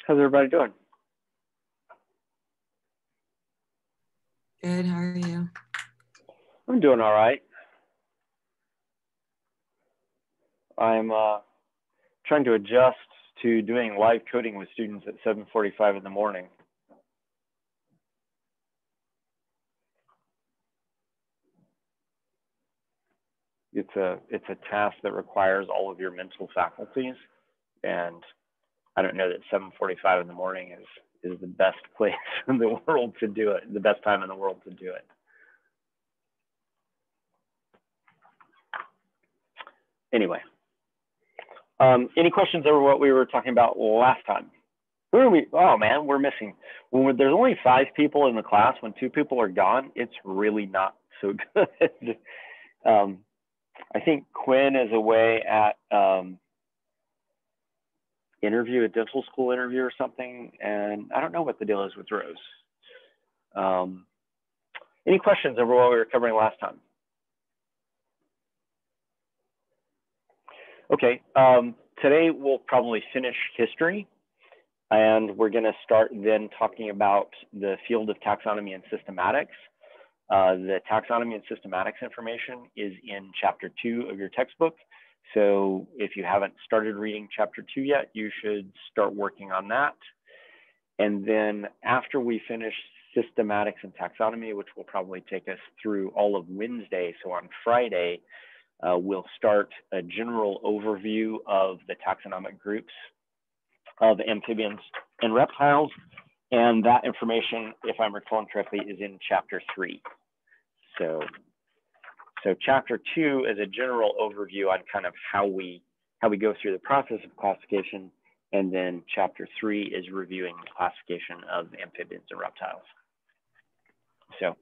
How's everybody doing? Good, how are you? I'm doing all right. I'm trying to adjust to doing live coding with students at 7:45 in the morning. It's a task that requires all of your mental faculties, and I don't know that 7:45 in the morning is the best place in the world to do it, the best time in the world to do it. Anyway, any questions over what we were talking about last time? Who are we? Oh man, we're missing. When there's only 5 people in the class, when 2 people are gone, it's really not so good. I think Quinn is away at interview, a dental school interview or something, and I don't know what the deal is with Rose. Any questions over what we were covering last time? Okay, today we'll probably finish history, and we're going to start then talking about the field of taxonomy and systematics. The taxonomy and systematics information is in chapter 2 of your textbook. So if you haven't started reading chapter 2 yet, you should start working on that. And then after we finish systematics and taxonomy, which will probably take us through all of Wednesday, so on Friday, we'll start a general overview of the taxonomic groups of amphibians and reptiles. And that information, if I'm recalling correctly, is in chapter 3. So chapter 2 is a general overview on kind of how we go through the process of classification, and then chapter 3 is reviewing the classification of amphibians and reptiles. So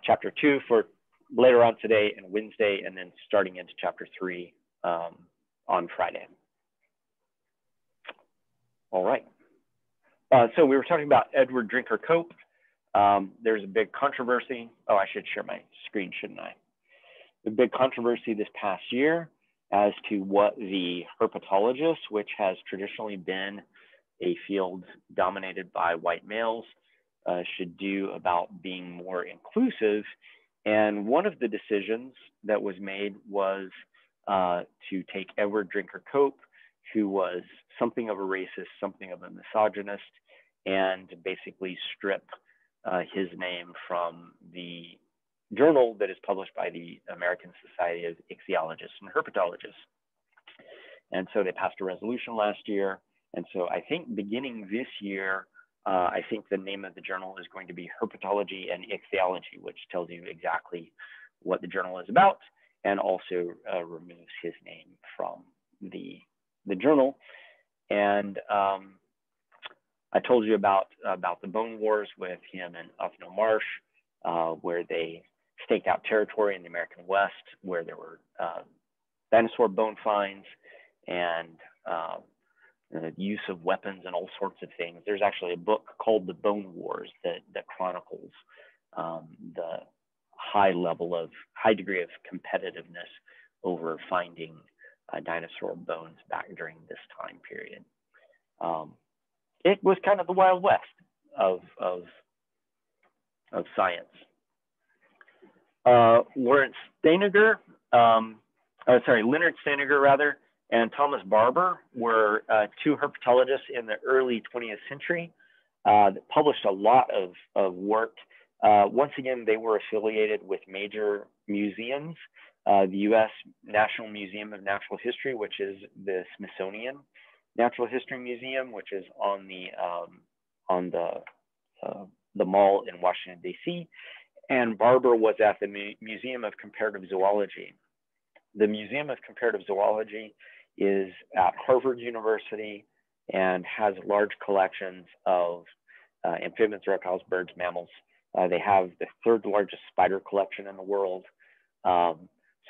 chapter 2 for later on today and Wednesday, and then starting into chapter 3 on Friday. All right. So we were talking about Edward Drinker Cope. There's a big controversy. Oh, I should share my screen, shouldn't I? A big controversy this past year as to what the herpetologist, which has traditionally been a field dominated by white males, should do about being more inclusive. And one of the decisions that was made was to take Edward Drinker Cope, who was something of a racist, something of a misogynist, and basically strip his name from the journal that is published by the American Society of Ichthyologists and Herpetologists. And so they passed a resolution last year. And so I think beginning this year, I think the name of the journal is going to be Herpetology and Ichthyology, which tells you exactly what the journal is about, and also removes his name from the journal. And I told you about the bone wars with him and Uthno Marsh, where they staked out territory in the American West, where there were dinosaur bone finds and the use of weapons and all sorts of things. There's actually a book called The Bone Wars that chronicles the high degree of competitiveness over finding dinosaur bones back during this time period. It was kind of the Wild West of science. Leonard Stejneger, and Thomas Barber were 2 herpetologists in the early 20th century that published a lot of work. Once again, they were affiliated with major museums, the U.S. National Museum of Natural History, which is the Smithsonian Natural History Museum, which is on the mall in Washington, D.C., and Barber was at the Museum of Comparative Zoology. The Museum of Comparative Zoology is at Harvard University and has large collections of amphibians, reptiles, birds, mammals. They have the 3rd largest spider collection in the world. So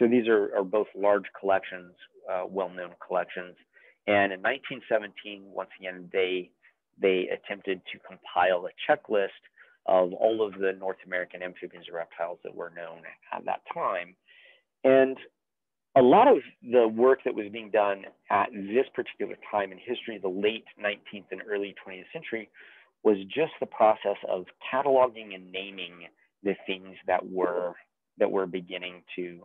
these are both large collections, well-known collections. And in 1917, once again, they attempted to compile a checklist of all of the North American amphibians and reptiles that were known at that time. And a lot of the work that was being done at this particular time in history, the late 19th and early 20th century, was just the process of cataloging and naming the things that were beginning to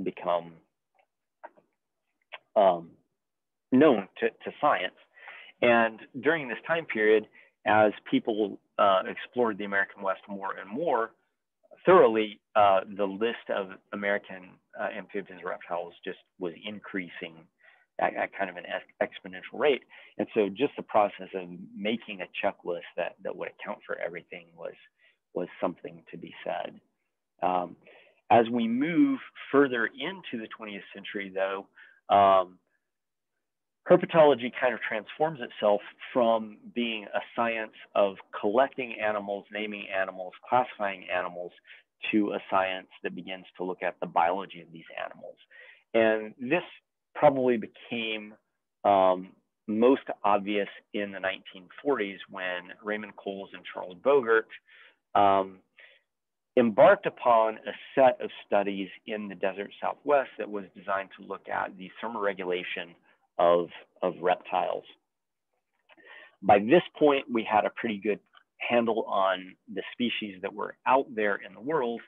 become known to science. And during this time period, as people explored the American West more and more thoroughly, the list of American amphibians and reptiles just was increasing at kind of an exponential rate. And so just the process of making a checklist that would account for everything was something to be said. As we move further into the 20th century, though, herpetology kind of transforms itself from being a science of collecting animals, naming animals, classifying animals, to a science that begins to look at the biology of these animals. And this probably became most obvious in the 1940s when Raymond Coles and Charles Bogert embarked upon a set of studies in the desert Southwest that was designed to look at the thermoregulation of reptiles. By this point, we had a pretty good handle on the species that were out there in the world,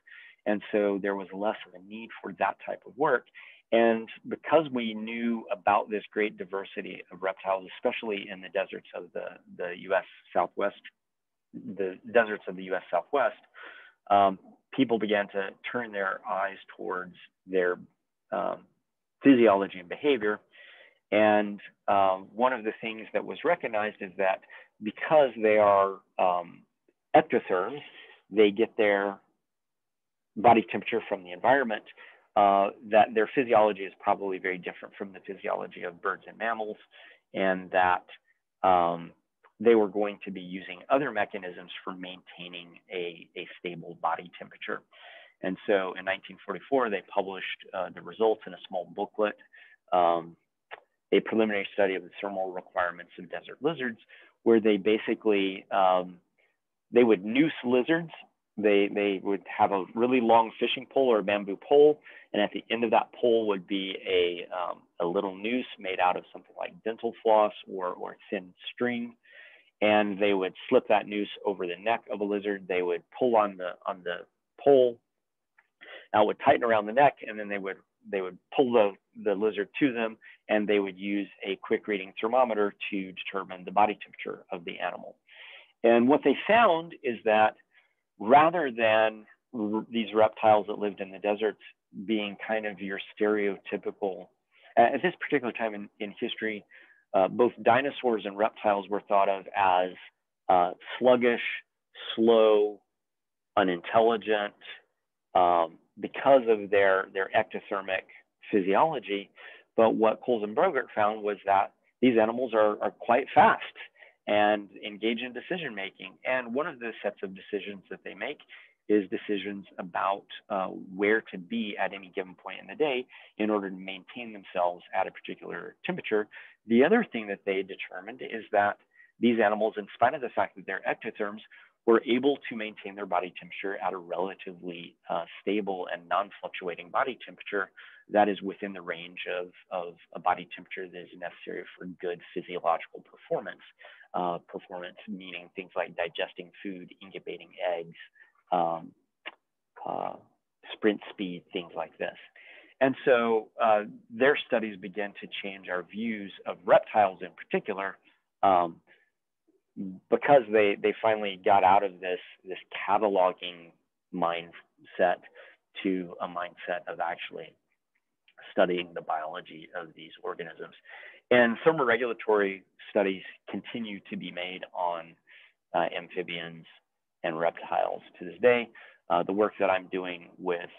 and so there was less of a need for that type of work. And because we knew about this great diversity of reptiles, especially in the deserts of the U.S. Southwest, people began to turn their eyes towards their physiology and behavior. And one of the things that was recognized is that because they are ectotherms, they get their body temperature from the environment, that their physiology is probably very different from the physiology of birds and mammals, and that they were going to be using other mechanisms for maintaining a stable body temperature. And so in 1944, they published the results in a small booklet, a preliminary study of the thermal requirements of desert lizards, where they basically, they would noose lizards. They would have a really long fishing pole or a bamboo pole, and at the end of that pole would be a little noose made out of something like dental floss or thin string, and they would slip that noose over the neck of a lizard. They would pull on the pole. Now it would tighten around the neck, and then they would pull the lizard to them, and they would use a quick reading thermometer to determine the body temperature of the animal. And what they found is that rather than these reptiles that lived in the deserts being kind of your stereotypical, at this particular time in history, both dinosaurs and reptiles were thought of as sluggish, slow, unintelligent, because of their ectothermic physiology. But what Coles and Bogert found was that these animals are quite fast and engage in decision making. And one of the sets of decisions that they make is decisions about where to be at any given point in the day in order to maintain themselves at a particular temperature. The other thing that they determined is that these animals, in spite of the fact that they're ectotherms, were able to maintain their body temperature at a relatively stable and non-fluctuating body temperature that is within the range of a body temperature that is necessary for good physiological performance. Performance meaning things like digesting food, incubating eggs, sprint speed, things like this. And so their studies began to change our views of reptiles in particular, because they finally got out of this cataloging mindset to a mindset of actually studying the biology of these organisms. And thermoregulatory studies continue to be made on amphibians and reptiles to this day. The work that I'm doing with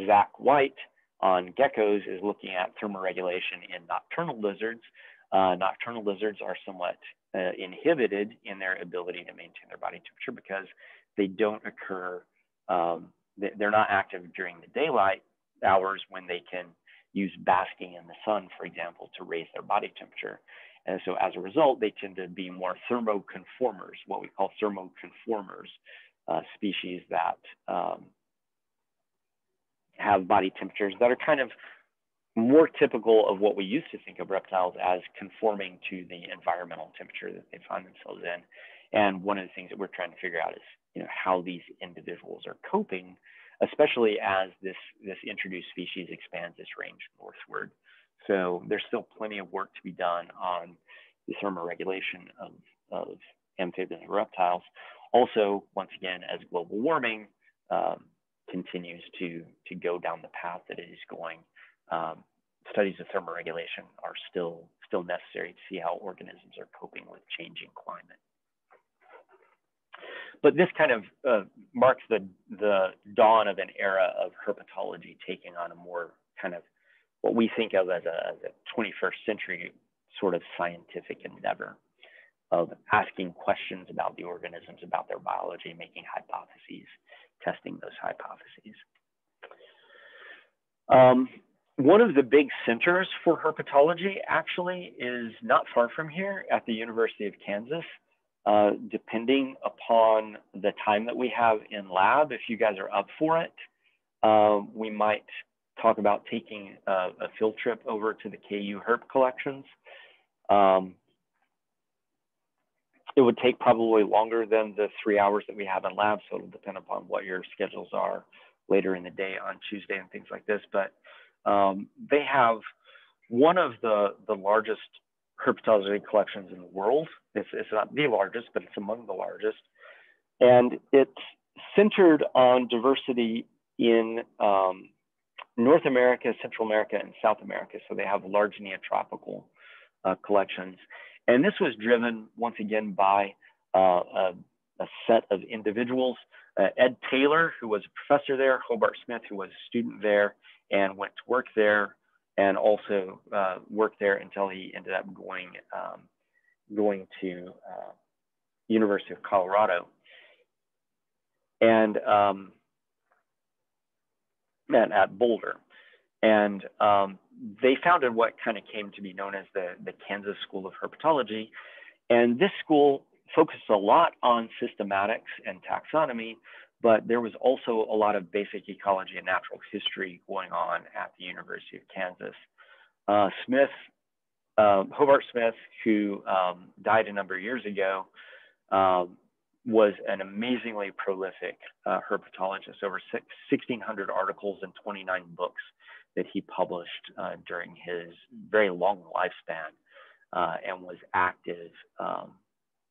Zach White on geckos is looking at thermoregulation in nocturnal lizards. Nocturnal lizards are somewhat inhibited in their ability to maintain their body temperature because they don't occur, they're not active during the daylight hours when they can use basking in the sun, for example, to raise their body temperature. And so as a result, they tend to be more thermoconformers, what we call thermoconformers, species that have body temperatures that are kind of more typical of what we used to think of reptiles as conforming to the environmental temperature that they find themselves in. And one of the things that we're trying to figure out is, how these individuals are coping, especially as this introduced species expands its range northward. So there's still plenty of work to be done on the thermoregulation of amphibians and reptiles. Also, once again, as global warming continues to go down the path that it is going, studies of thermoregulation are still necessary to see how organisms are coping with changing climate. But this kind of marks the dawn of an era of herpetology taking on a more kind of what we think of as a 21st century sort of scientific endeavor of asking questions about the organisms, about their biology, making hypotheses, testing those hypotheses. One of the big centers for herpetology actually is not far from here at the University of Kansas. Depending upon the time that we have in lab, if you guys are up for it, we might talk about taking a field trip over to the KU herp collections. It would take probably longer than the 3 hours that we have in lab, so it'll depend upon what your schedules are later in the day on Tuesday and things like this. But they have one of the largest herpetology collections in the world. It's not the largest, but it's among the largest. And it's centered on diversity in North America, Central America, and South America. So they have large neotropical collections. And this was driven, once again, by a set of individuals. Ed Taylor, who was a professor there, Hobart Smith, who was a student there and went to work there, and also worked there until he ended up going to University of Colorado. And at Boulder. And they founded what kind of came to be known as the Kansas School of Herpetology. And this school focused a lot on systematics and taxonomy, but there was also a lot of basic ecology and natural history going on at the University of Kansas. Hobart Smith, who died a number of years ago, was an amazingly prolific herpetologist, over 1,600 articles and 29 books that he published during his very long lifespan, and was active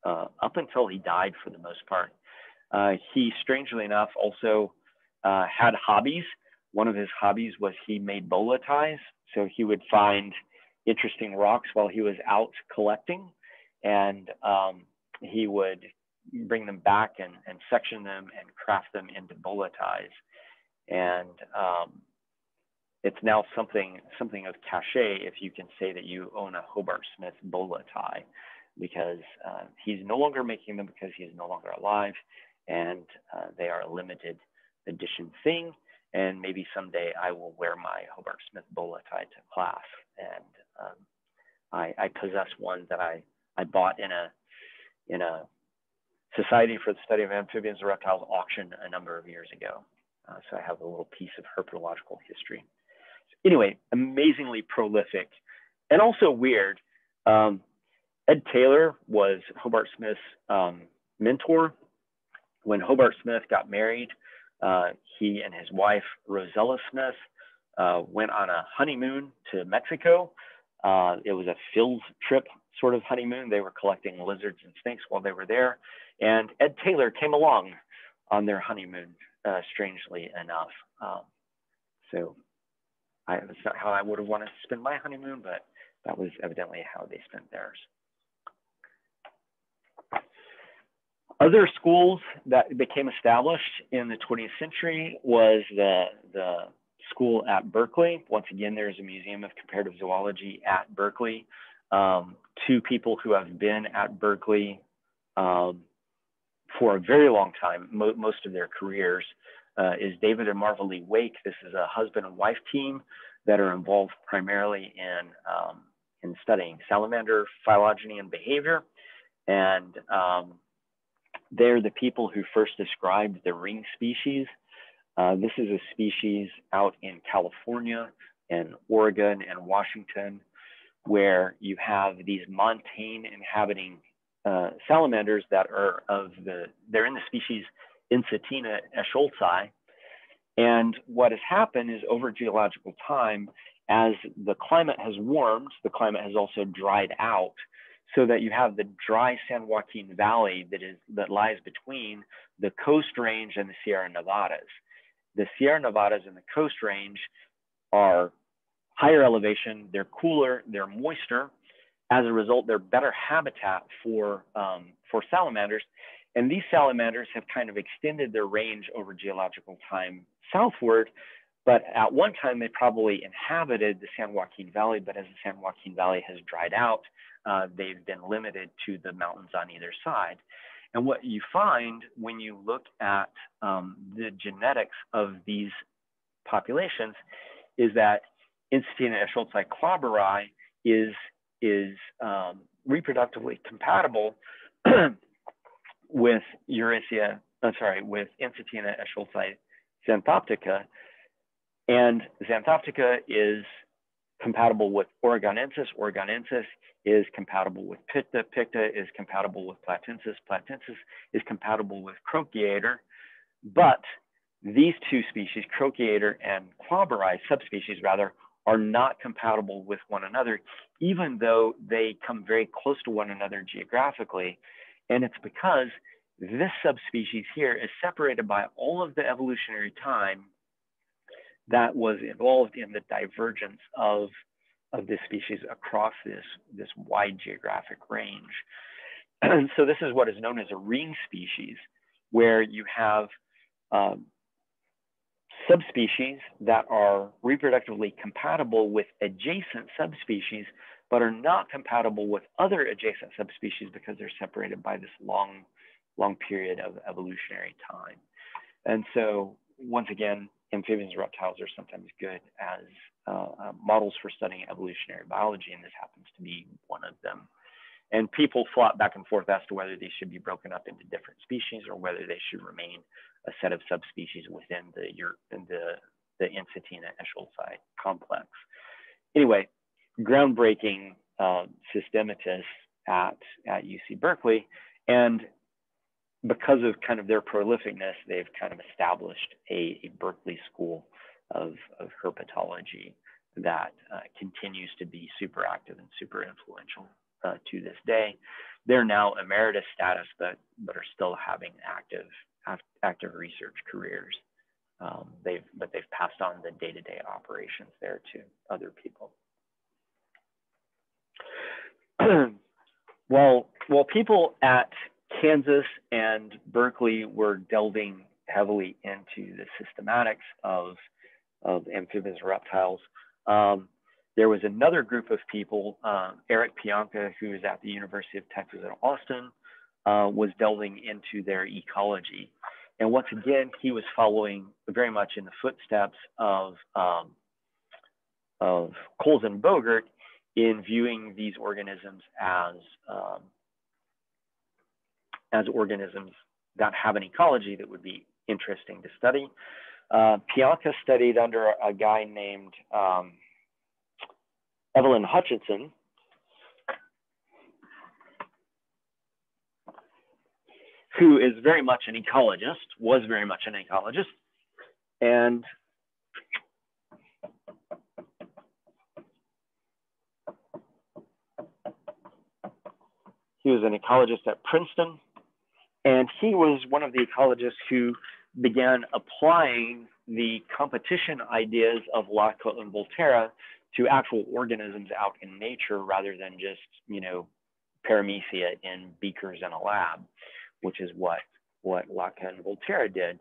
up until he died for the most part. He, strangely enough, also had hobbies. One of his hobbies was he made bola ties. So he would find interesting rocks while he was out collecting, and he would bring them back and section them and craft them into bola ties. And it's now something of cachet if you can say that you own a Hobart Smith bola tie, because he's no longer making them because he is no longer alive, and they are a limited edition thing. And maybe someday I will wear my Hobart Smith bola tie to class. And I possess one that I bought in a Society for the Study of Amphibians and Reptiles auction a number of years ago. So I have a little piece of herpetological history. Anyway, amazingly prolific and also weird. Ed Taylor was Hobart Smith's mentor. When Hobart Smith got married, he and his wife, Rosella Smith, went on a honeymoon to Mexico. It was a field trip sort of honeymoon. They were collecting lizards and snakes while they were there. And Ed Taylor came along on their honeymoon, strangely enough. So it's not how I would have wanted to spend my honeymoon, but that was evidently how they spent theirs. Other schools that became established in the 20th century was the school at Berkeley. Once again, there's a Museum of Comparative Zoology at Berkeley. Two people who have been at Berkeley for a very long time, most of their careers, is David and Marva Lee Wake. This is a husband and wife team that are involved primarily in studying salamander phylogeny and behavior. And they're the people who first described the ring species This is a species out in California and Oregon and Washington, where you have these montane inhabiting salamanders that are they're in the species Ensatina eschscholzi. And what has happened is over geological time, as the climate has warmed, the climate has also dried out, so that you have the dry San Joaquin Valley that lies between the Coast Range and the Sierra Nevadas. The Sierra Nevadas and the Coast Range are higher elevation, they're cooler, they're moister. As a result, they're better habitat for salamanders. And these salamanders have kind of extended their range over geological time southward. But at one time, they probably inhabited the San Joaquin Valley. But as the San Joaquin Valley has dried out, they've been limited to the mountains on either side. And what you find when you look at the genetics of these populations is that Ensatina eschscholzi clobberi is reproductively compatible with Ensatina eschscholzi xanthoptica, and xanthoptica is compatible with Oregonensis. Oregonensis is compatible with Picta. Picta is compatible with Platensis. Platensis is compatible with Croceator. But these two species, Croceator and clobberi, subspecies rather, are not compatible with one another, even though they come very close to one another geographically. And it's because this subspecies here is separated by all of the evolutionary time that was involved in the divergence of this species across this wide geographic range. And so this is what is known as a ring species, where you have subspecies that are reproductively compatible with adjacent subspecies, but are not compatible with other adjacent subspecies because they're separated by this long period of evolutionary time. And so once again, amphibians and reptiles are sometimes good as models for studying evolutionary biology, and this happens to be one of them. And people flop back and forth as to whether these should be broken up into different species or whether they should remain a set of subspecies within the Ensatina eschscholzi complex. Anyway, groundbreaking systematists at UC Berkeley, and because of kind of their prolificness, they've kind of established a Berkeley school of herpetology that continues to be super active and super influential to this day. They're now emeritus status, but are still having active research careers. But they've passed on the day-to-day operations there to other people. While people at Kansas and Berkeley were delving heavily into the systematics of amphibians and reptiles, there was another group of people, Eric Pianka, who is at the University of Texas at Austin, was delving into their ecology. And once again, he was following very much in the footsteps of Coles and Bogert in viewing these organisms as organisms that have an ecology that would be interesting to study. Pianka studied under a guy named Evelyn Hutchinson, who is very much an ecologist, was very much an ecologist, and he was an ecologist at Princeton, and he was one of the ecologists who began applying the competition ideas of Locke and Volterra to actual organisms out in nature rather than just, paramecia in beakers in a lab, which is what Locke and Volterra did.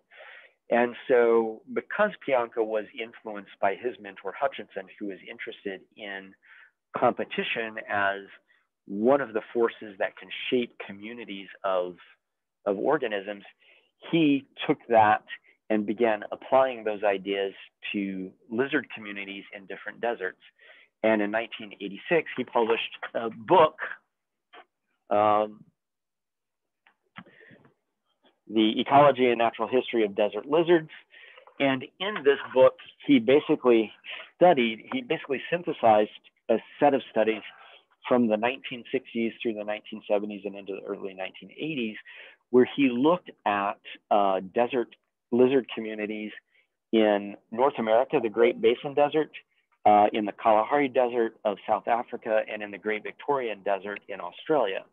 And so because Pianka was influenced by his mentor Hutchinson, who was interested in competition as one of the forces that can shape communities of organisms, he took that and began applying those ideas to lizard communities in different deserts. And in 1986, he published a book, The Ecology and Natural History of Desert Lizards. And in this book, he basically synthesized a set of studies from the 1960s through the 1970s and into the early 1980s, where he looked at desert lizard communities in North America, the Great Basin Desert, in the Kalahari Desert of South Africa, and in the Great Victorian Desert in Australia.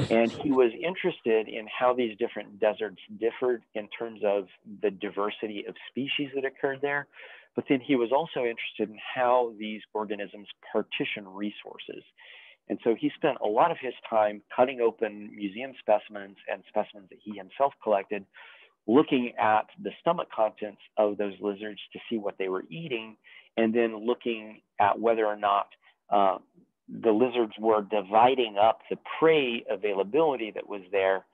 And he was interested in how these different deserts differed in terms of the diversity of species that occurred there. But then he was also interested in how these organisms partition resources. And so he spent a lot of his time cutting open museum specimens and specimens that he himself collected, looking at the stomach contents of those lizards to see what they were eating, and then looking at whether or not the lizards were dividing up the prey availability that was there,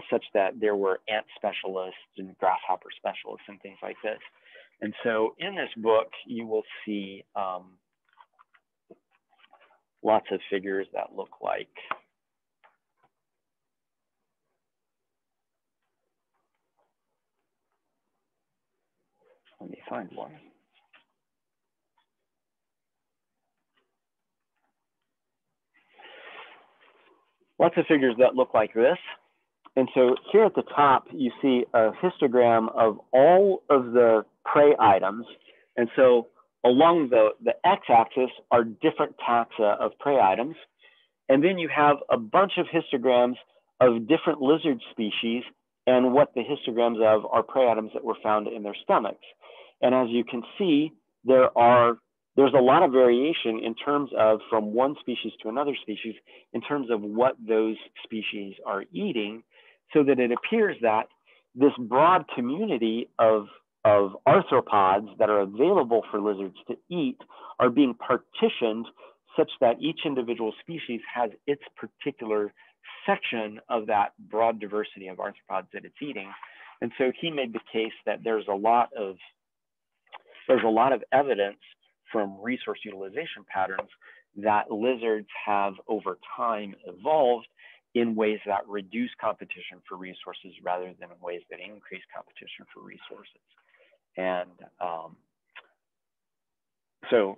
such that there were ant specialists and grasshopper specialists and things like this. And so in this book, you will see lots of figures that look like let me find one. Lots of figures that look like this. And so here at the top, you see a histogram of all of the prey items. And so along the x-axis are different taxa of prey items. And then you have a bunch of histograms of different lizard species, and what the histograms of are prey items that were found in their stomachs. And as you can see, there's a lot of variation in terms of from one species to another species in terms of what those species are eating, so that it appears that this broad community of arthropods that are available for lizards to eat are being partitioned such that each individual species has its particular section of that broad diversity of arthropods that it's eating. And so he made the case that there's a lot of evidence from resource utilization patterns that lizards have over time evolved in ways that reduce competition for resources rather than in ways that increase competition for resources. And so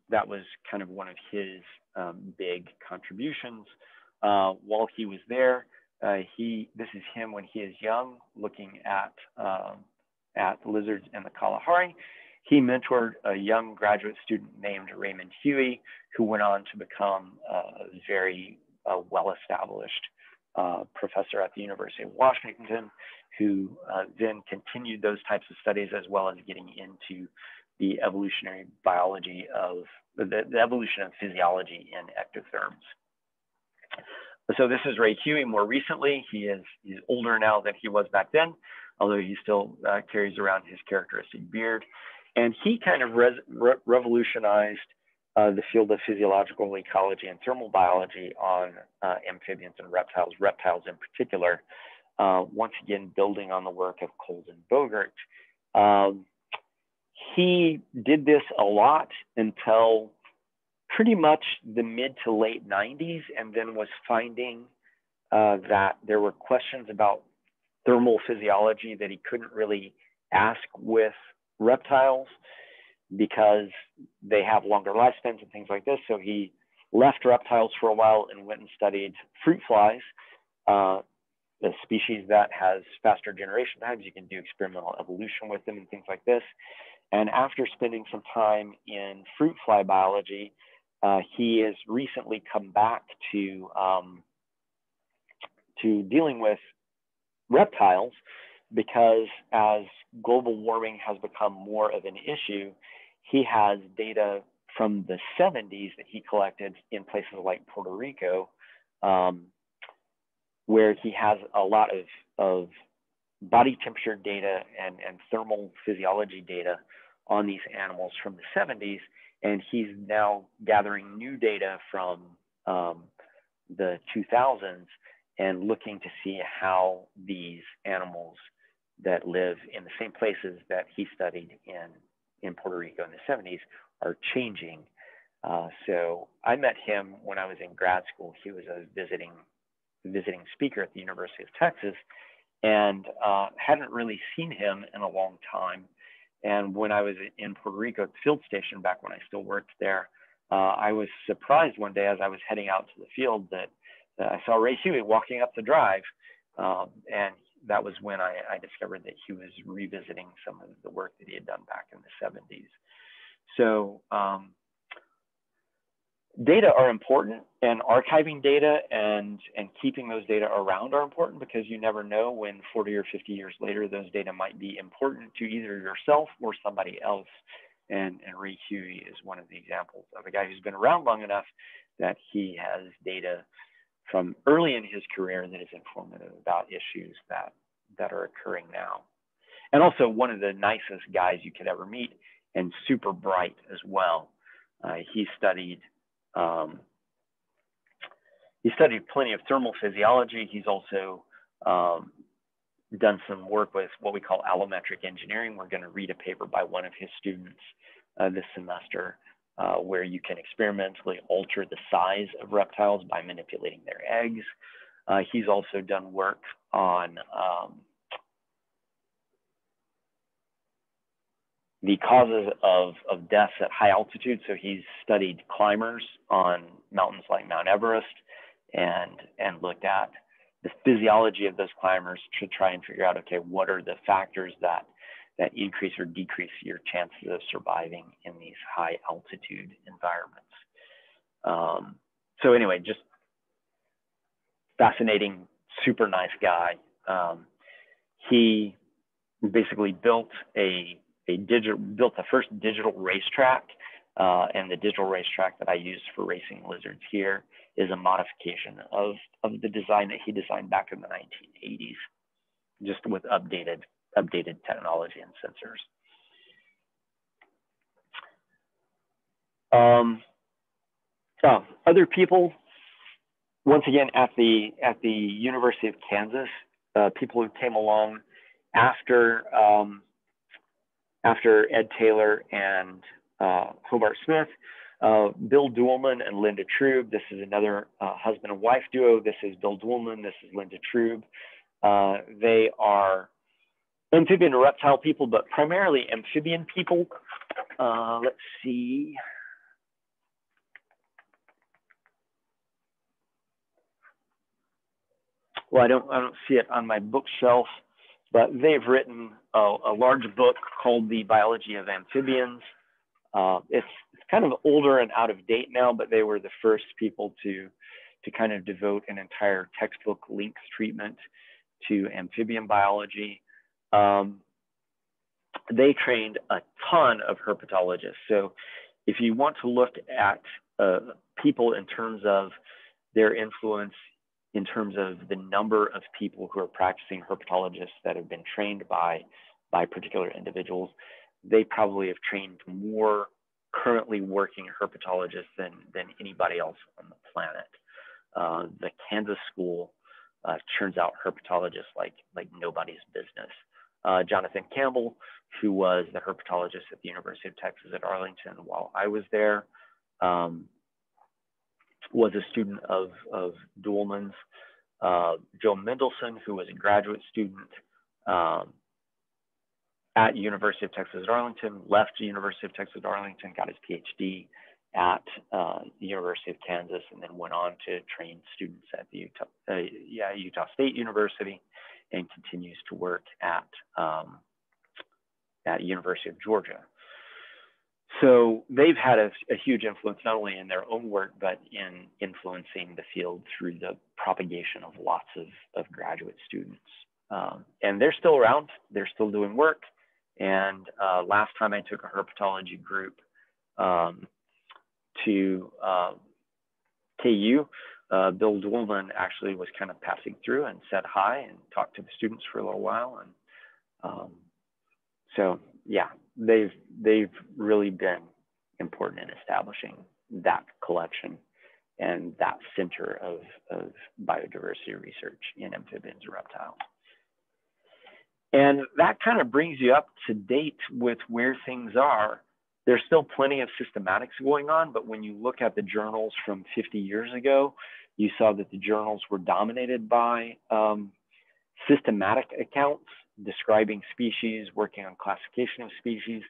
that was kind of one of his big contributions. While he was there, this is him when he is young, looking at lizards in the Kalahari. He mentored a young graduate student named Raymond Huey, who went on to become a very well-established professor at the University of Washington, who then continued those types of studies, as well as getting into the evolutionary biology of the evolution of physiology in ectotherms. So this is Ray Huey more recently. He's older now than he was back then, although he still carries around his characteristic beard. And he kind of revolutionized the field of physiological ecology and thermal biology on amphibians and reptiles in particular, once again, building on the work of Colden Bogert. He did this a lot until pretty much the mid to late 90s, and then was finding that there were questions about thermal physiology that he couldn't really ask with reptiles because they have longer lifespans and things like this. So he left reptiles for a while and went and studied fruit flies, a species that has faster generation times. You can do experimental evolution with them and things like this. And after spending some time in fruit fly biology, he has recently come back to dealing with reptiles, because as global warming has become more of an issue, he has data from the 70s that he collected in places like Puerto Rico, where he has a lot of body temperature data and thermal physiology data on these animals from the 70s. And he's now gathering new data from the 2000s and looking to see how these animals that live in the same places that he studied in Puerto Rico in the 70s are changing. So I met him when I was in grad school. He was a visiting speaker at the University of Texas, and hadn't really seen him in a long time. And when I was in Puerto Rico at the field station back when I still worked there, I was surprised one day as I was heading out to the field that I saw Ray Huey walking up the drive. And that was when I discovered that he was revisiting some of the work that he had done back in the 70s. So data are important, and archiving data and keeping those data around are important, because you never know when 40 or 50 years later those data might be important to either yourself or somebody else. And Ray Huey is one of the examples of a guy who's been around long enough that he has data from early in his career that is informative about issues that are occurring now. And also one of the nicest guys you could ever meet, and super bright as well. He studied plenty of thermal physiology. He's also done some work with what we call allometric engineering. We're going to read a paper by one of his students this semester where you can experimentally alter the size of reptiles by manipulating their eggs. He's also done work on the causes of deaths at high altitude. So he's studied climbers on mountains like Mount Everest and looked at the physiology of those climbers to try and figure out, okay, what are the factors that increase or decrease your chances of surviving in these high altitude environments. So anyway, just fascinating, super nice guy. He basically built the first digital racetrack, and the digital racetrack that I use for racing lizards here is a modification of the design that he designed back in the 1980s, just with updated technology and sensors. Other people, once again, at the University of Kansas, people who came along after Ed Taylor and Hobart Smith, Bill Duhlman and Linda Trube. This is another husband and wife duo. This is Bill Duhlman. This is Linda Trube. They are amphibian and reptile people, but primarily amphibian people. Let's see. Well, I don't see it on my bookshelf, but they've written a large book called The Biology of Amphibians. It's kind of older and out of date now, but they were the first people to kind of devote an entire textbook length treatment to amphibian biology. They trained a ton of herpetologists. So if you want to look at people in terms of their influence, in terms of the number of people who are practicing herpetologists that have been trained by particular individuals, they probably have trained more currently working herpetologists than anybody else on the planet. The Kansas school churns out herpetologists like nobody's business. Jonathan Campbell, who was the herpetologist at the University of Texas at Arlington while I was there, was a student of Duhlman's. Joe Mendelson, who was a graduate student at University of Texas at Arlington, left the University of Texas at Arlington, got his PhD at the University of Kansas, and then went on to train students at the Utah State University, and continues to work at University of Georgia. So they've had a huge influence, not only in their own work, but in influencing the field through the propagation of lots of graduate students. And they're still around, they're still doing work. And last time I took a herpetology group to KU, Bill Duhlman actually was kind of passing through and said hi and talked to the students for a little while. And so, yeah, they've really been important in establishing that collection and that center of biodiversity research in amphibians and reptiles. And that kind of brings you up to date with where things are. There's still plenty of systematics going on, but when you look at the journals from 50 years ago, you saw that the journals were dominated by systematic accounts describing species, working on classification of species.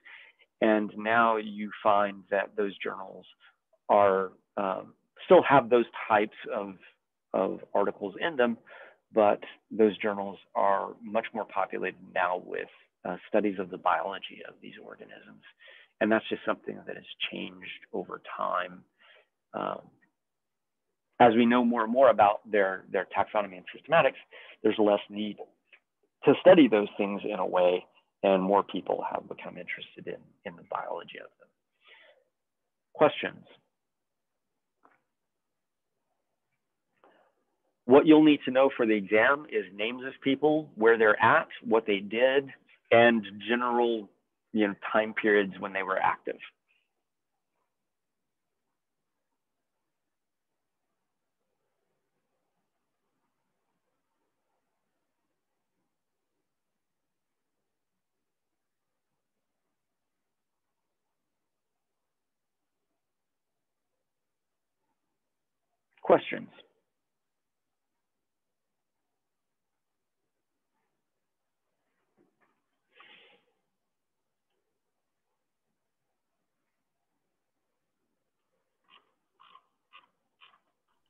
And now you find that those journals are still have those types of articles in them, but those journals are much more populated now with studies of the biology of these organisms. And that's just something that has changed over time. As we know more and more about their taxonomy and systematics, there's less need to study those things in a way, and more people have become interested in the biology of them. Questions? What you'll need to know for the exam is names of people, where they're at, what they did, and general, time periods when they were active. Questions?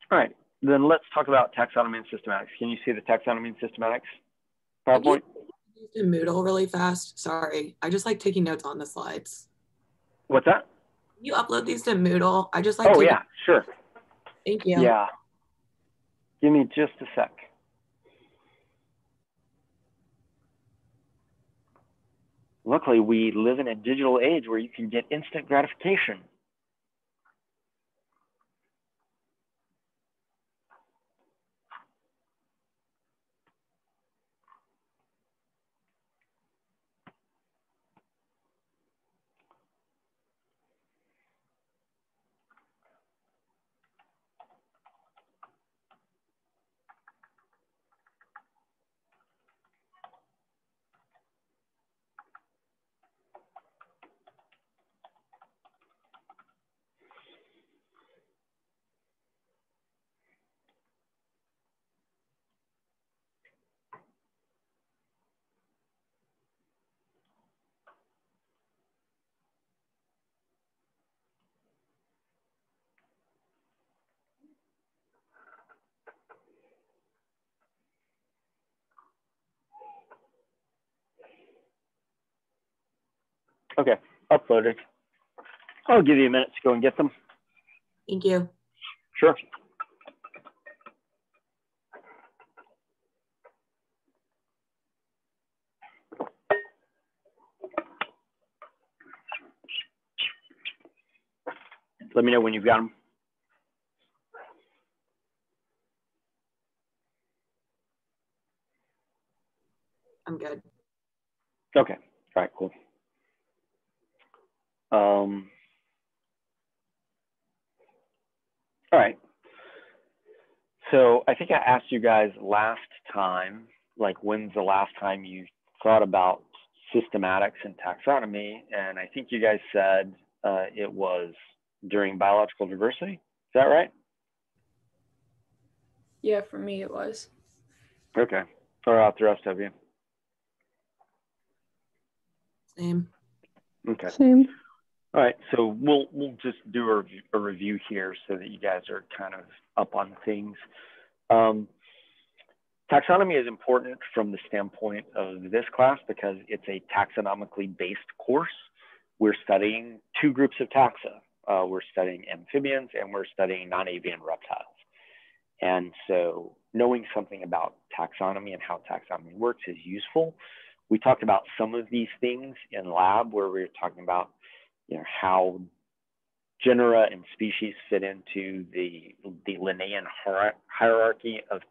All right, then let's talk about taxonomy and systematics. Can you see the taxonomy and systematics PowerPoint? In Moodle really fast. Sorry, I just like taking notes on the slides. What's that? You upload these to Moodle. I just like. Oh yeah, sure. Thank you. Yeah. Give me just a sec. Luckily, we live in a digital age where you can get instant gratification. Okay, uploaded. I'll give you a minute to go and get them. Thank you. Sure. Let me know when you've got them. I'm good. Okay, all right, cool. All right. So I think I asked you guys last time, like when's the last time you thought about systematics and taxonomy? And I think you guys said it was during biological diversity. Is that right? Yeah, for me it was. Okay. Or out the rest of you? Same. Okay. Same. All right, so we'll just do a review here so that you guys are kind of up on things. Taxonomy is important from the standpoint of this class because it's a taxonomically based course. We're studying two groups of taxa. We're studying amphibians and we're studying non-avian reptiles. And so knowing something about taxonomy and how taxonomy works is useful. We talked about some of these things in lab where we were talking about how genera and species fit into the Linnaean hierarchy of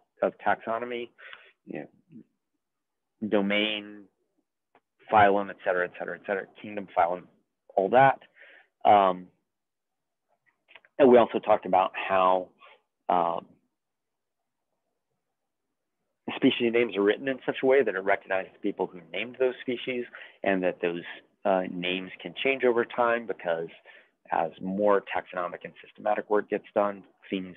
taxonomy, domain, phylum, et cetera, kingdom, phylum, all that. And we also talked about how species names are written in such a way that it recognizes the people who named those species, and that those names can change over time because as more taxonomic and systematic work gets done, things,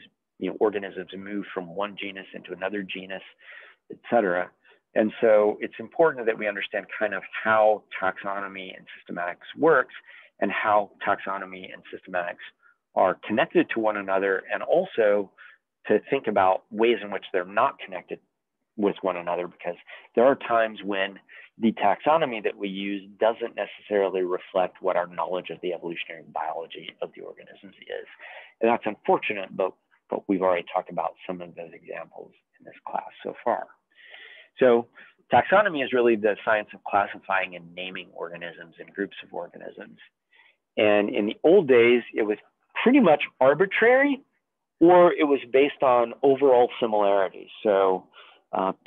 organisms move from one genus into another genus, et cetera. And so it's important that we understand kind of how taxonomy and systematics works and how taxonomy and systematics are connected to one another, and also to think about ways in which they're not connected with one another, because there are times when the taxonomy that we use doesn't necessarily reflect what our knowledge of the evolutionary biology of the organisms is. And that's unfortunate, but we've already talked about some of those examples in this class so far. So taxonomy is really the science of classifying and naming organisms and groups of organisms. And in the old days, it was pretty much arbitrary, or it was based on overall similarity. So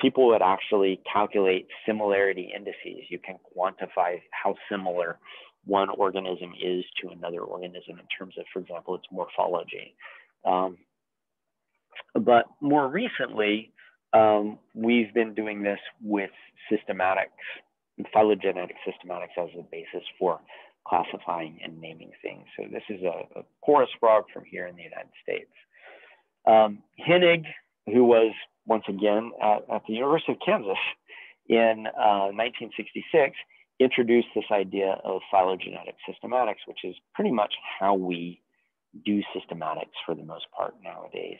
people would actually calculate similarity indices. You can quantify how similar one organism is to another organism in terms of, for example, its morphology. But more recently, we've been doing this with systematics, phylogenetic systematics as a basis for classifying and naming things. So this is a chorus frog from here in the United States. Hennig, who was once again at the University of Kansas in 1966, introduced this idea of phylogenetic systematics, which is pretty much how we do systematics for the most part nowadays.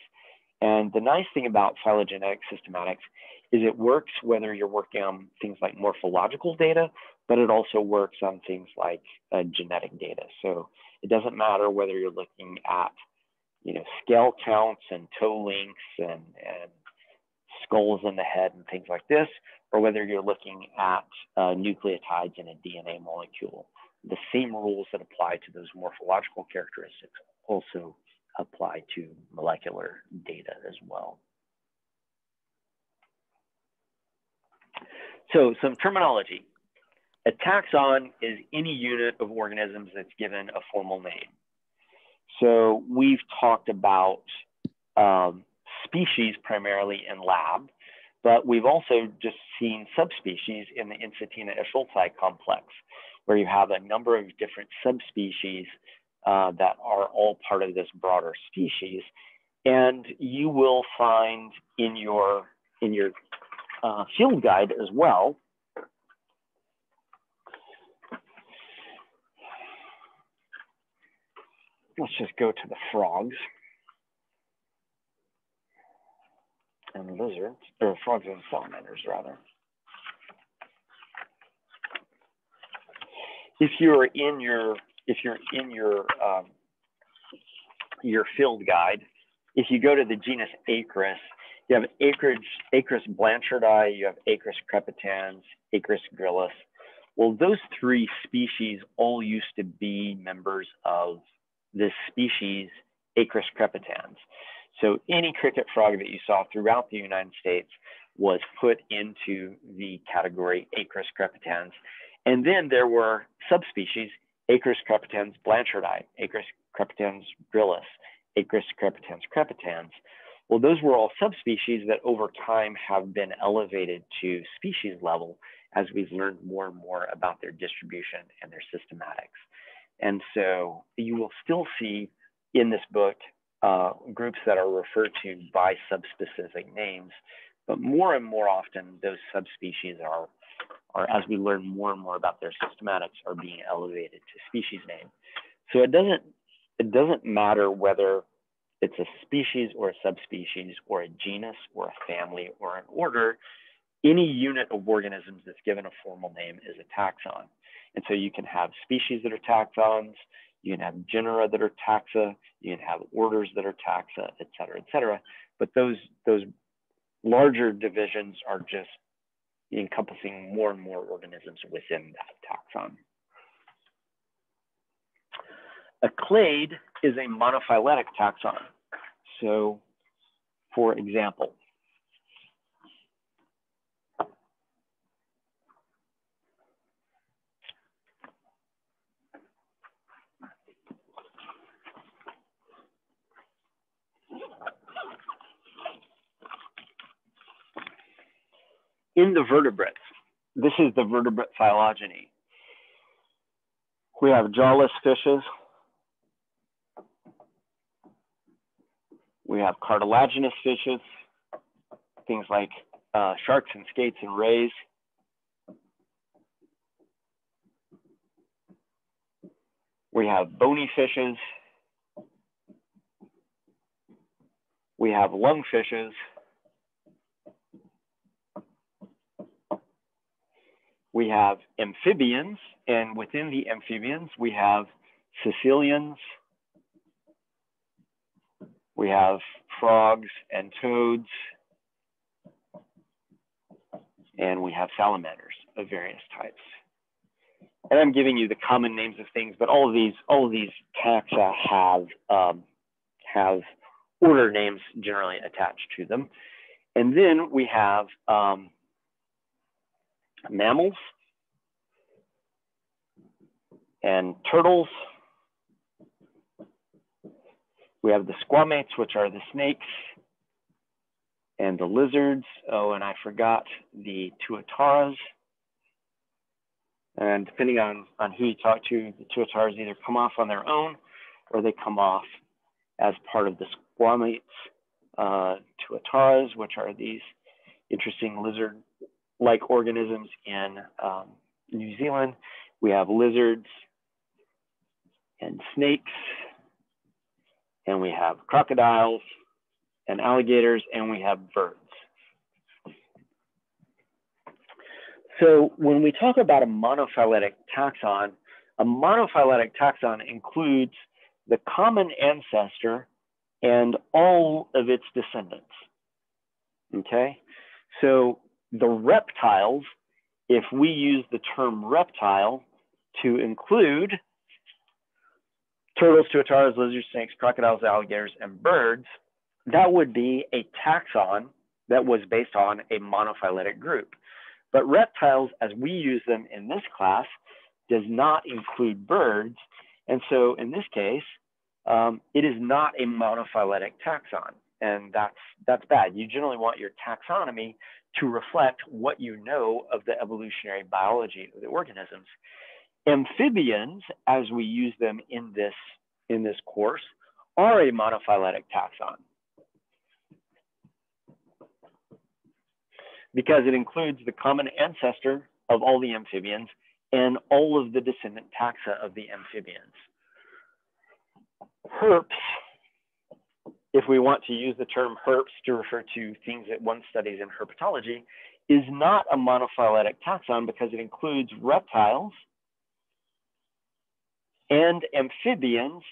And the nice thing about phylogenetic systematics is it works whether you're working on things like morphological data, but it also works on things like genetic data. So it doesn't matter whether you're looking at, scale counts and toe lengths and skulls in the head and things like this, or whether you're looking at nucleotides in a DNA molecule. The same rules that apply to those morphological characteristics also apply to molecular data as well. So some terminology. A taxon is any unit of organisms that's given a formal name. So we've talked about species primarily in lab, but we've also just seen subspecies in the Ensatina-Eschscholtzii complex, where you have a number of different subspecies that are all part of this broader species. And you will find in your field guide as well, let's just go to the frogs and lizards, or frogs and salamanders rather. If you're in your field guide, if you go to the genus Acris, you have Acris blanchardi, you have Acris crepitans, Acris gryllus. Well, those three species all used to be members of this species Acris crepitans. So any cricket frog that you saw throughout the United States was put into the category Acris crepitans. And then there were subspecies, Acris crepitans blanchardi, Acris crepitans gryllus, Acris crepitans crepitans. Well, those were all subspecies that over time have been elevated to species level as we've learned more and more about their distribution and their systematics. And so you will still see in this book groups that are referred to by subspecific names, but more and more often those subspecies are as we learn more and more about their systematics, are being elevated to species name. So it doesn't matter whether it's a species or a subspecies or a genus or a family or an order. Any unit of organisms that's given a formal name is a taxon. And so you can have species that are taxons, you can have genera that are taxa, you can have orders that are taxa, et cetera, et cetera. But those larger divisions are just encompassing more and more organisms within that taxon. A clade is a monophyletic taxon. So, for example, in the vertebrates, this is the vertebrate phylogeny. We have jawless fishes. We have cartilaginous fishes, things like sharks and skates and rays. We have bony fishes. We have lungfishes. We have amphibians, and within the amphibians, we have caecilians. We have frogs and toads. And we have salamanders of various types. And I'm giving you the common names of things, but all of these taxa have order names generally attached to them. And then we have mammals and turtles. We have the squamates, which are the snakes, and the lizards. Oh, and I forgot the tuataras. And depending on who you talk to, the tuataras either come off on their own or they come off as part of the squamates. Tuataras, which are these interesting lizard-like organisms in New Zealand. We have lizards and snakes, and we have crocodiles and alligators, and we have birds. So when we talk about a monophyletic taxon includes the common ancestor and all of its descendants, okay? So the reptiles, if we use the term reptile to include turtles, tuataras, lizards, snakes, crocodiles, alligators, and birds, that would be a taxon that was based on a monophyletic group. But reptiles, as we use them in this class, does not include birds. And so in this case, it is not a monophyletic taxon. And that's bad. You generally want your taxonomy to reflect what you know of the evolutionary biology of the organisms. Amphibians, as we use them in this course, are a monophyletic taxon, because it includes the common ancestor of all the amphibians and all of the descendant taxa of the amphibians. Herps, if we want to use the term herps to refer to things that one studies in herpetology, is not a monophyletic taxon because it includes reptiles and amphibians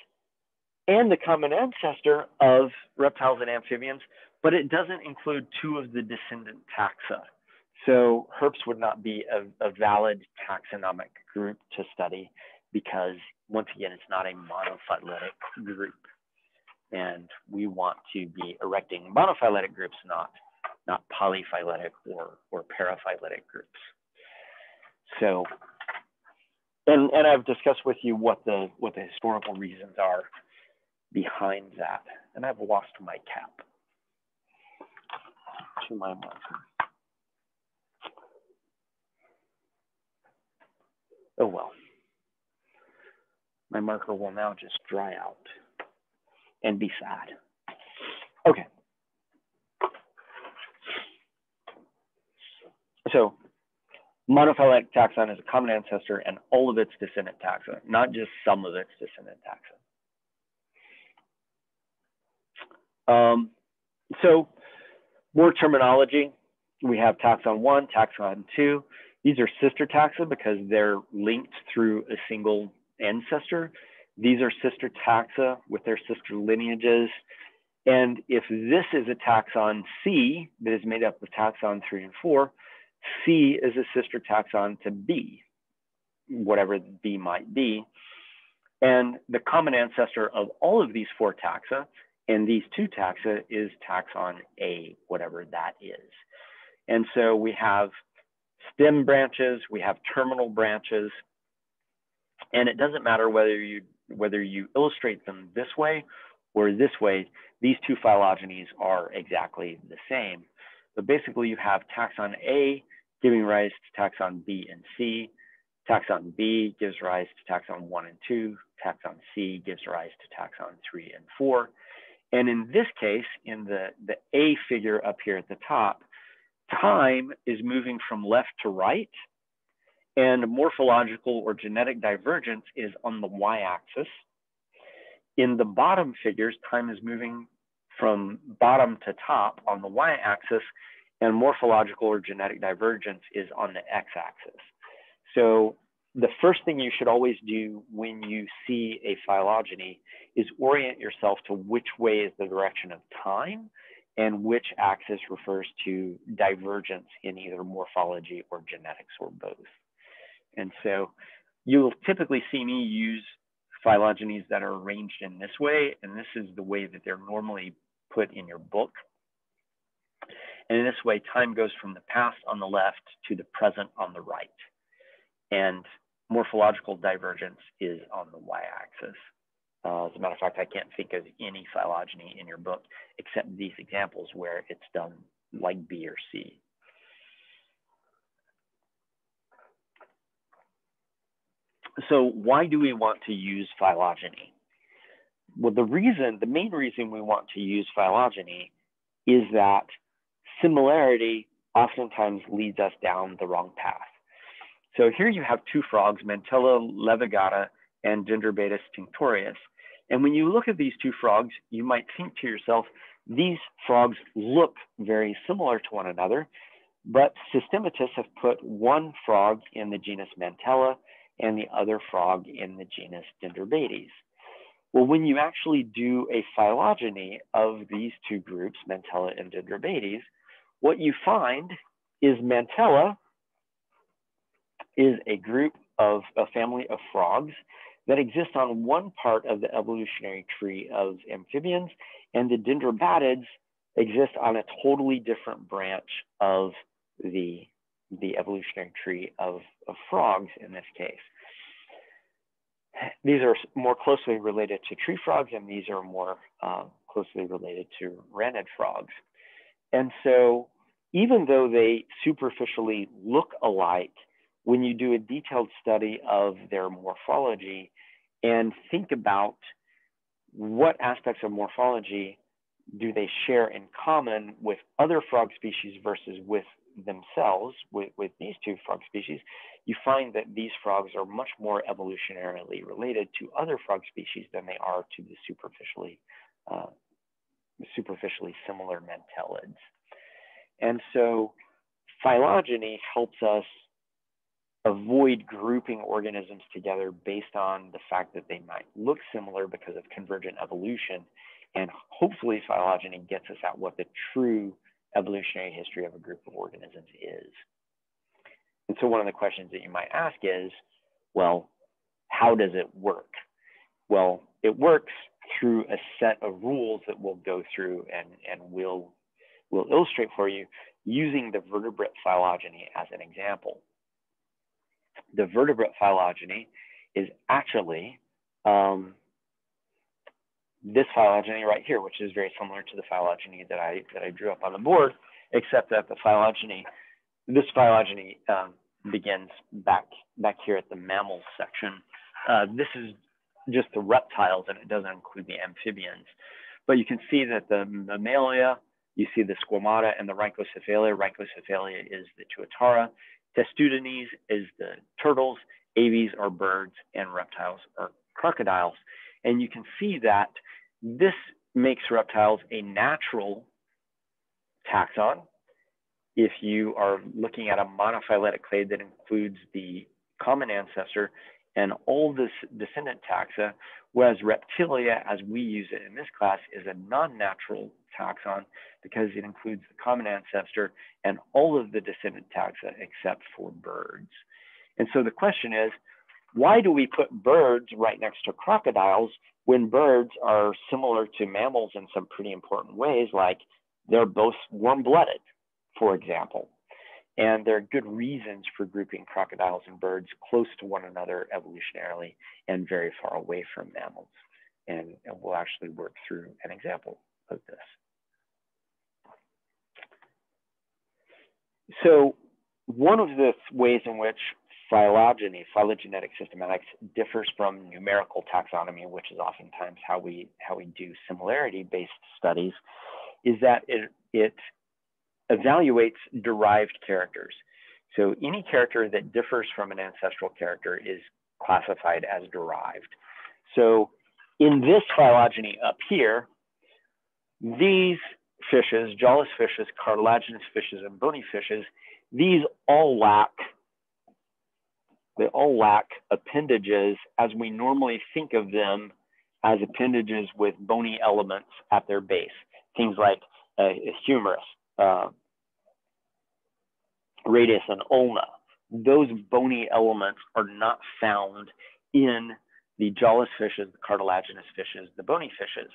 and the common ancestor of reptiles and amphibians, but it doesn't include two of the descendant taxa. So herps would not be a valid taxonomic group to study because, once again, it's not a monophyletic group. And we want to be erecting monophyletic groups, not polyphyletic or paraphyletic groups. So, and I've discussed with you what the historical reasons are behind that. And I've lost my cap to my marker. Oh well. My marker will now just dry out and be sad. Okay. So monophyletic taxon is a common ancestor and all of its descendant taxa, not just some of its descendant taxa. So more terminology. We have taxon 1, taxon 2. These are sister taxa because they're linked through a single ancestor. These are sister taxa with their sister lineages. And if this is a taxon C that is made up of taxon 3 and 4, C is a sister taxon to B, whatever B might be. And the common ancestor of all of these 4 taxa and these 2 taxa is taxon A, whatever that is. And so we have stem branches, we have terminal branches, and it doesn't matter whether you illustrate them this way or this way, these 2 phylogenies are exactly the same. But basically you have taxon A giving rise to taxon B and C, taxon B gives rise to taxon 1 and 2, taxon C gives rise to taxon 3 and 4. And in this case, in the A figure up here at the top, time is moving from left to right, and morphological or genetic divergence is on the y-axis. In the bottom figures, time is moving from bottom to top on the y-axis, and morphological or genetic divergence is on the x-axis. So the first thing you should always do when you see a phylogeny is orient yourself to which way is the direction of time and which axis refers to divergence in either morphology or genetics or both. And so you'll typically see me use phylogenies that are arranged in this way, and this is the way that they're normally put in your book. And in this way, time goes from the past on the left to the present on the right. And morphological divergence is on the y-axis. As a matter of fact, I can't think of any phylogeny in your book except these examples where it's done like B or C. So why do we want to use phylogeny? Well, the main reason we want to use phylogeny is that similarity oftentimes leads us down the wrong path. So here you have two frogs, Mantella levigata and Dendrobatus tinctorius. And when you look at these two frogs, you might think to yourself, these frogs look very similar to one another, but systematists have put one frog in the genus Mantella and the other frog in the genus Dendrobates. Well, when you actually do a phylogeny of these two groups, Mantella and Dendrobates, what you find is Mantella is a family of frogs that exist on one part of the evolutionary tree of amphibians, and the Dendrobatids exist on a totally different branch of the evolutionary tree of frogs in this case. These are more closely related to tree frogs, and these are more closely related to ranid frogs. And so even though they superficially look alike, when you do a detailed study of their morphology and think about what aspects of morphology do they share in common with other frog species versus with themselves, with these two frog species, you find that these frogs are much more evolutionarily related to other frog species than they are to the superficially similar mantellids. And so phylogeny helps us avoid grouping organisms together based on the fact that they might look similar because of convergent evolution. And hopefully phylogeny gets us at what the true evolutionary history of a group of organisms is. And so one of the questions that you might ask is, well, how does it work? Well, it works through a set of rules that we'll go through and we'll illustrate for you using the vertebrate phylogeny as an example. The vertebrate phylogeny is actually this phylogeny right here, which is very similar to the phylogeny that I drew up on the board, except that this phylogeny begins back here at the mammals section. This is just the reptiles, and it doesn't include the amphibians. But you can see that the Mammalia, you see the Squamata and the Rhynchocephalia. Rhynchocephalia is the Tuatara. Testudines is the turtles. Aves are birds, and reptiles are crocodiles. And you can see that this makes reptiles a natural taxon. If you are looking at a monophyletic clade that includes the common ancestor and all this descendant taxa, whereas Reptilia, as we use it in this class, is a non-natural taxon because it includes the common ancestor and all of the descendant taxa except for birds. And so the question is, why do we put birds right next to crocodiles when birds are similar to mammals in some pretty important ways, like they're both warm-blooded, for example? And there are good reasons for grouping crocodiles and birds close to one another evolutionarily and very far away from mammals. And we'll actually work through an example of this. So one of the ways in which phylogeny, phylogenetic systematics, differs from numerical taxonomy, which is oftentimes how we do similarity-based studies, is that it evaluates derived characters. So any character that differs from an ancestral character is classified as derived. So in this phylogeny up here, these fishes, jawless fishes, cartilaginous fishes, and bony fishes, these all lack appendages as we normally think of them as appendages with bony elements at their base. Things like a humerus, radius, and ulna. Those bony elements are not found in the jawless fishes, the cartilaginous fishes, the bony fishes.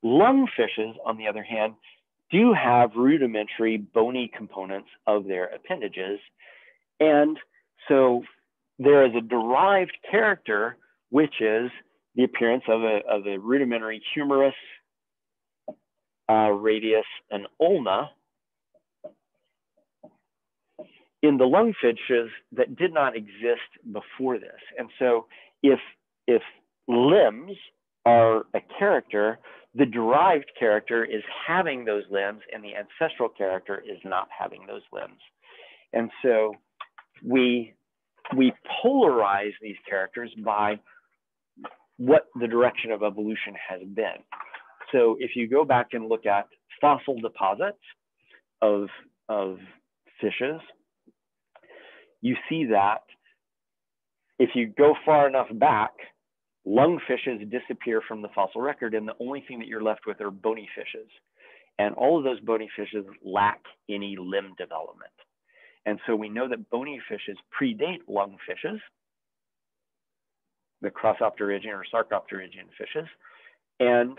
Lungfishes, on the other hand, do have rudimentary bony components of their appendages. And so there is a derived character, which is the appearance of a rudimentary humerus, radius, and ulna in the lungfishes that did not exist before this. And so if limbs are a character, the derived character is having those limbs and the ancestral character is not having those limbs. And so we polarize these characters by what the direction of evolution has been. So if you go back and look at fossil deposits of fishes, you see that if you go far enough back, lungfishes disappear from the fossil record, and the only thing that you're left with are bony fishes. And all of those bony fishes lack any limb development. And so we know that bony fishes predate lungfishes, the Crossopterygian or Sarcopterygian fishes. And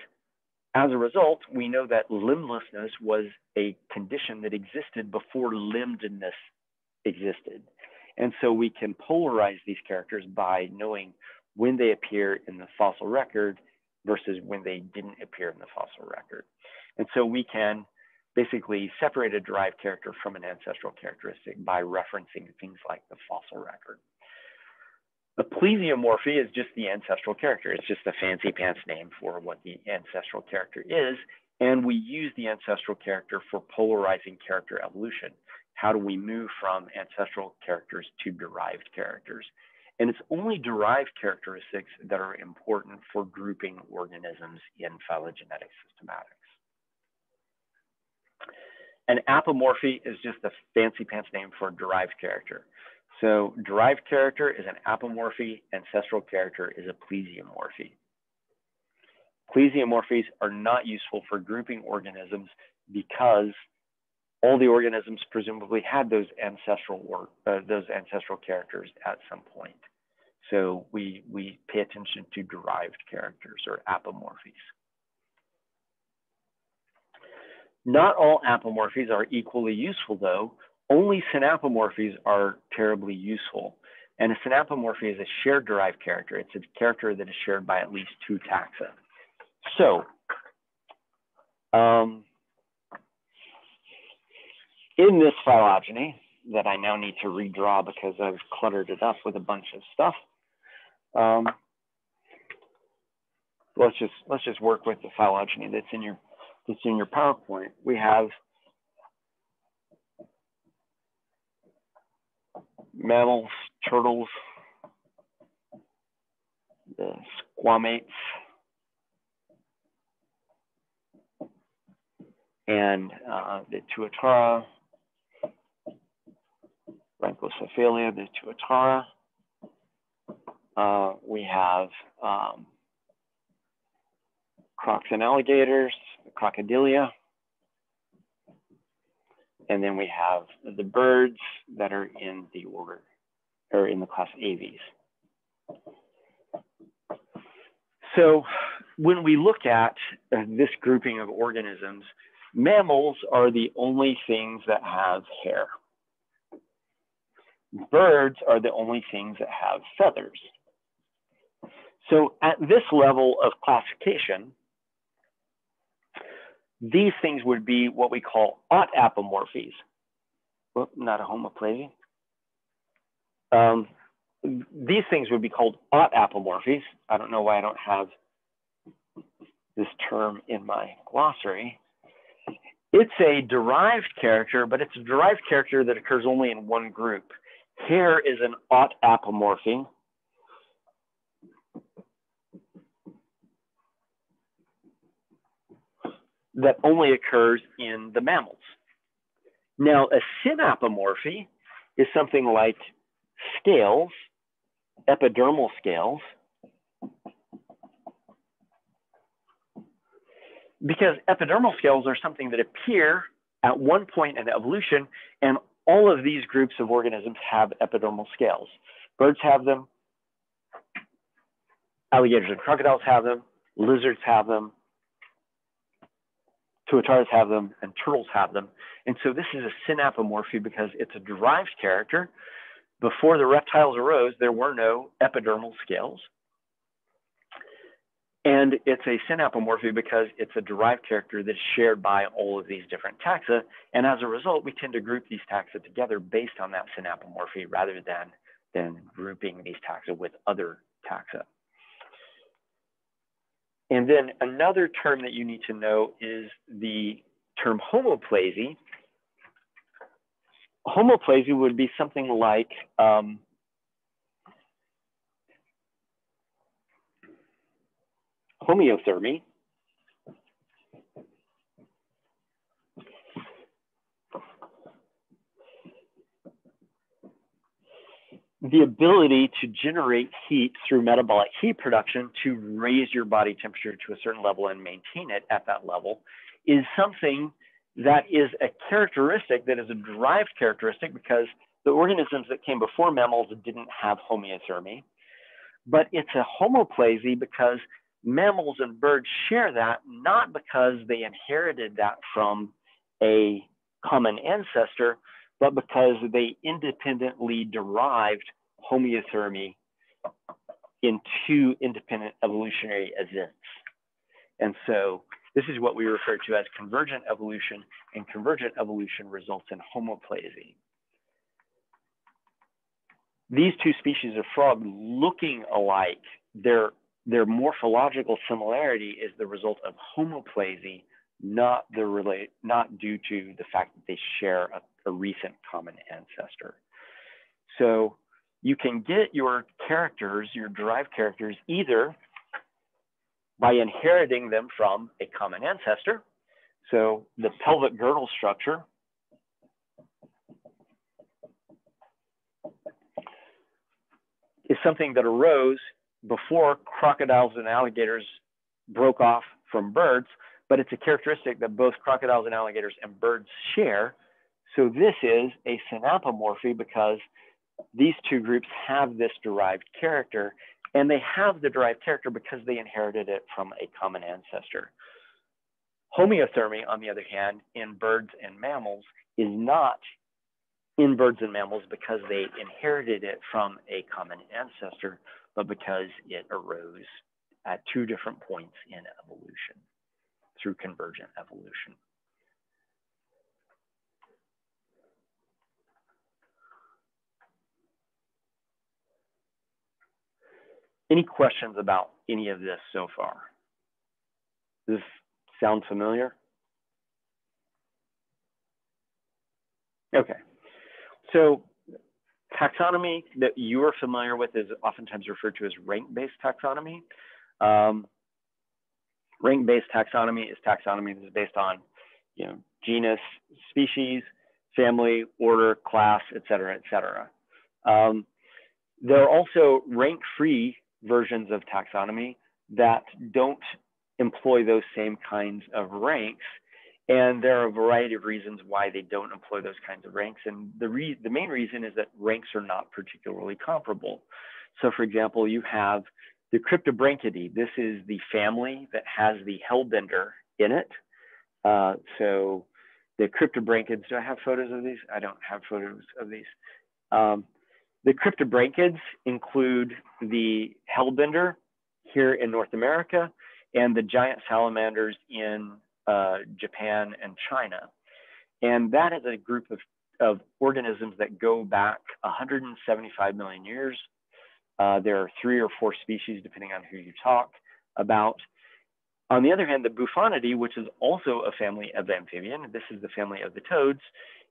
as a result, we know that limblessness was a condition that existed before limbedness existed. And so we can polarize these characters by knowing when they appear in the fossil record versus when they didn't appear in the fossil record. And so we can basically separate a derived character from an ancestral characteristic by referencing things like the fossil record. A plesiomorphy is just the ancestral character. It's just a fancy pants name for what the ancestral character is. And we use the ancestral character for polarizing character evolution. How do we move from ancestral characters to derived characters? And it's only derived characteristics that are important for grouping organisms in phylogenetic systematics. An apomorphy is just a fancy pants name for derived character. So derived character is an apomorphy, ancestral character is a plesiomorphy. Plesiomorphies are not useful for grouping organisms because all the organisms presumably had those ancestral characters at some point. So we pay attention to derived characters or apomorphies. Not all apomorphies are equally useful though. Only synapomorphies are terribly useful. And a synapomorphy is a shared derived character. It's a character that is shared by at least two taxa. So, in this phylogeny that I now need to redraw because I've cluttered it up with a bunch of stuff, let's just work with the phylogeny that's in your PowerPoint. We have mammals, turtles, the squamates, and the tuatara, Rhynchocephalia, the tuatara. We have crocs and alligators, crocodilia. And then we have the birds that are in the order, or in the class Aves. So when we look at this grouping of organisms, mammals are the only things that have hair. Birds are the only things that have feathers. So at this level of classification, these things would be what we call autapomorphies. Well, not a homoplasia. These things would be called autapomorphies. I don't know why I don't have this term in my glossary. It's a derived character, but it's a derived character that occurs only in one group. Here is an autapomorphy. That only occurs in the mammals. Now, a synapomorphy is something like scales, epidermal scales, because epidermal scales are something that appear at one point in evolution, and all of these groups of organisms have epidermal scales. Birds have them, alligators and crocodiles have them, lizards have them, tuatars have them, and turtles have them. And so this is a synapomorphy because it's a derived character. Before the reptiles arose, there were no epidermal scales. And it's a synapomorphy because it's a derived character that's shared by all of these different taxa. And as a result, we tend to group these taxa together based on that synapomorphy rather than grouping these taxa with other taxa. And then another term that you need to know is the term homoplasy. Homoplasy would be something like homeothermy. The ability to generate heat through metabolic heat production to raise your body temperature to a certain level and maintain it at that level is something that is a characteristic that is a derived characteristic because the organisms that came before mammals didn't have homeothermy. But it's a homoplasy because mammals and birds share that, not because they inherited that from a common ancestor, but because they independently derived homeothermy in two independent evolutionary events. And so this is what we refer to as convergent evolution, and convergent evolution results in homoplasy. These two species of frog looking alike, their morphological similarity is the result of homoplasy, not due to the fact that they share a recent common ancestor. So you can get your characters, your derived characters, either by inheriting them from a common ancestor. So the pelvic girdle structure is something that arose before crocodiles and alligators broke off from birds, but it's a characteristic that both crocodiles and alligators and birds share. So this is a synapomorphy because these two groups have this derived character, and they have the derived character because they inherited it from a common ancestor. Homeothermy, on the other hand, in birds and mammals is not in birds and mammals because they inherited it from a common ancestor, but because it arose at two different points in evolution through convergent evolution. Any questions about any of this so far? Does this sound familiar? Okay. So taxonomy that you are familiar with is oftentimes referred to as rank-based taxonomy. Rank-based taxonomy is taxonomy that is based on, genus, species, family, order, class, et cetera, et cetera. There are also rank-free versions of taxonomy that don't employ those same kinds of ranks. And there are a variety of reasons why they don't employ those kinds of ranks. And the main reason is that ranks are not particularly comparable. So for example, you have the Cryptobranchidae. This is the family that has the hellbender in it. So the Cryptobranchids, do I have photos of these? I don't have photos of these. The Cryptobranchids include the hellbender here in North America and the giant salamanders in Japan and China. And that is a group of organisms that go back 175 million years. There are 3 or 4 species, depending on who you talk about. On the other hand, the Bufonidae, which is also a family of amphibian, this is the family of the toads,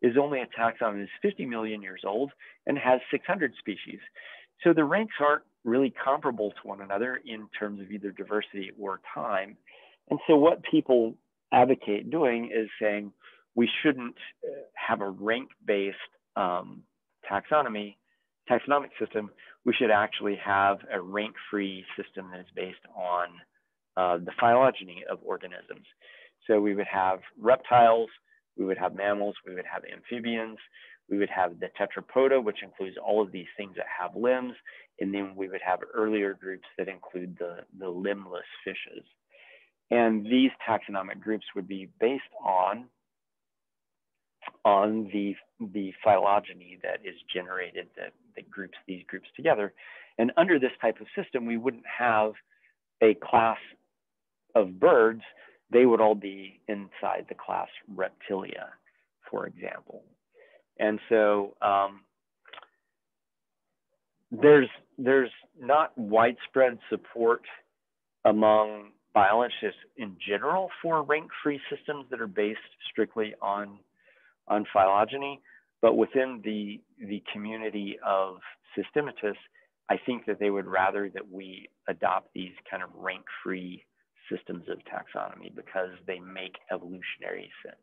is only a taxon that is 50 million years old and has 600 species. So the ranks aren't really comparable to one another in terms of either diversity or time. And so what people advocate doing is saying we shouldn't have a rank-based taxonomic system. We should actually have a rank-free system that is based on the phylogeny of organisms. So we would have reptiles, we would have mammals, we would have amphibians, we would have the tetrapoda, which includes all of these things that have limbs, and then we would have earlier groups that include the limbless fishes. And these taxonomic groups would be based on the phylogeny that is generated that groups these groups together. And under this type of system, we wouldn't have a class of birds. They would all be inside the class Reptilia, for example. And so there's not widespread support among biologists in general for rank-free systems that are based strictly on phylogeny, but within the community of systematists, I think that they would rather that we adopt these kind of rank-free systems of taxonomy because they make evolutionary sense.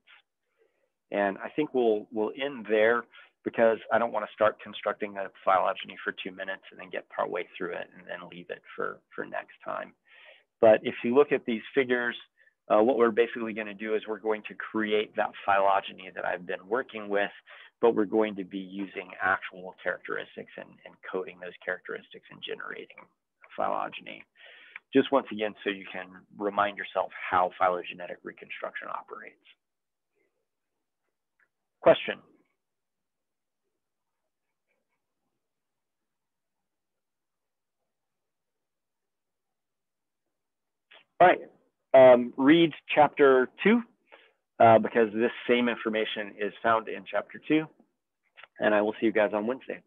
And I think we'll end there because I don't want to start constructing a phylogeny for 2 minutes and then get partway through it and then leave it for next time. But if you look at these figures, what we're basically going to do is we're going to create that phylogeny that I've been working with, but we're going to be using actual characteristics and coding those characteristics and generating phylogeny. Just once again, so you can remind yourself how phylogenetic reconstruction operates. Question? All right, read chapter 2 because this same information is found in chapter 2, and I will see you guys on Wednesday.